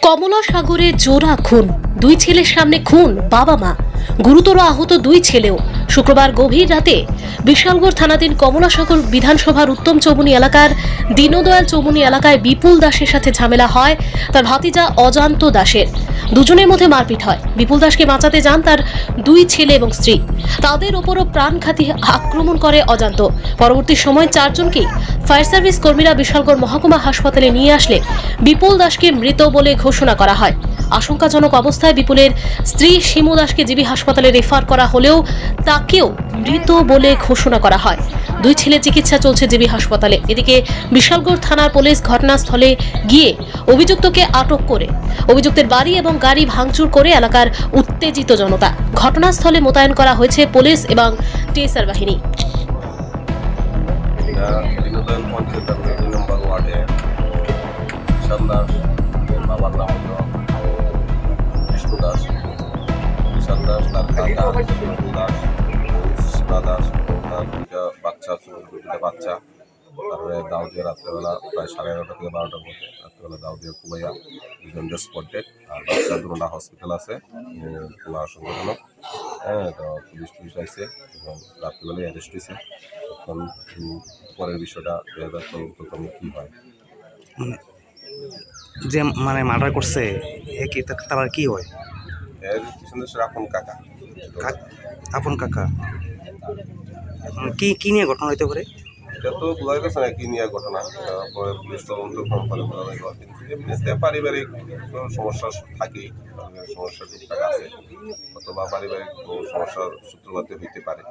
কমলা সাগরে জোড়া খুন, দুই ছেলের সামনে খুন বাবা মা, গুরুতর আহত দুই ছেলেও। শুক্রবার গভীর রাতে বিশালগড় থানাধীন কমলাসাগর বিধানসভার উত্তম চৌমুনি এলাকার দীনদয়াল চৌমুনি এলাকায় বিপুল দাসের সাথে ঝামেলা হয় তার ভাতিজা অজান্ত দাসের। দুজনের মধ্যে মারপিট হয়। বিপুল দাসকে বাঁচাতে যান তার দুই ছেলে এবং স্ত্রী। তাদের ওপরও প্রাণঘাতী আক্রমণ করে অজান্ত। পরবর্তী সময় চারজনকেই ফায়ার সার্ভিস কর্মীরা বিশালগড় মহকুমা হাসপাতালে নিয়ে আসলে বিপুল দাসকে মৃত বলে ঘোষণা করা হয়। আশঙ্কাজনক অবস্থায় বিপুলের স্ত্রী শিমু দাসকে জিবি হাসপাতালে রেফার করা হলেও তাকেও মৃত বলে ঘোষণা করা হয়। দুই ছেলে চিকিৎসা চলছে জিবি হাসপাতালে। এদিকে বিশালগড় থানার পুলিশ ঘটনাস্থলে গিয়ে অভিযুক্তকে আটক করে অভিযুক্তের বাড়ি এবং গাড়ি ভাঙচুর করে এলাকার উত্তেজিত জনতা। ঘটনাস্থলে মোতায়েন করা হয়েছে পুলিশ এবং টিএসআর বাহিনী। দীনদয়াল পঞ্চায়েতের 2 নম্বর ওয়ার্ডে বিশাল দাস, বাবার নাম হলো বিষ্ণু দাস। বিশাল দাস, তার কাকা বিষ্ণু দাস, শিবা দাস, তার দুইটা বাচ্চা, দুইটা বাচ্চা। তারপরে দাউদিয়া রাত্রেবেলা প্রায় 11:30 থেকে 12টার মধ্যে রাত্রেবেলা দাউদিয়া কুবাইয়া দুজন স্পট ডেড। আর বাচ্চা দুটা হসপিটাল আছে, খুব আশঙ্কাজনক। তো পুলিশ আইসে এবং রাত্রিবেলায় অ্যারেস্ট হয়েছে। এখন পরের বিষয়টা তদন্তক্রমে কী হয়। যে মার্ডার করছে এ কি তার কি হয়? এর পিছনে সে আপন কাকা। আপন কাকা কি নিয়ে ঘটনা হইতে পারে? এটা তো বোঝা যাচ্ছে না কি নিয়ে ঘটনা। পরে পুলিশ তদন্তক্রম ফলে বোঝা যাবে। কিন্তু এমনিতে পারিবারিক সমস্যা থাকেই, সমস্যা ঠিকঠাক আছে, অথবা পারিবারিক সমস্যার সূত্রপাতে হইতে পারে।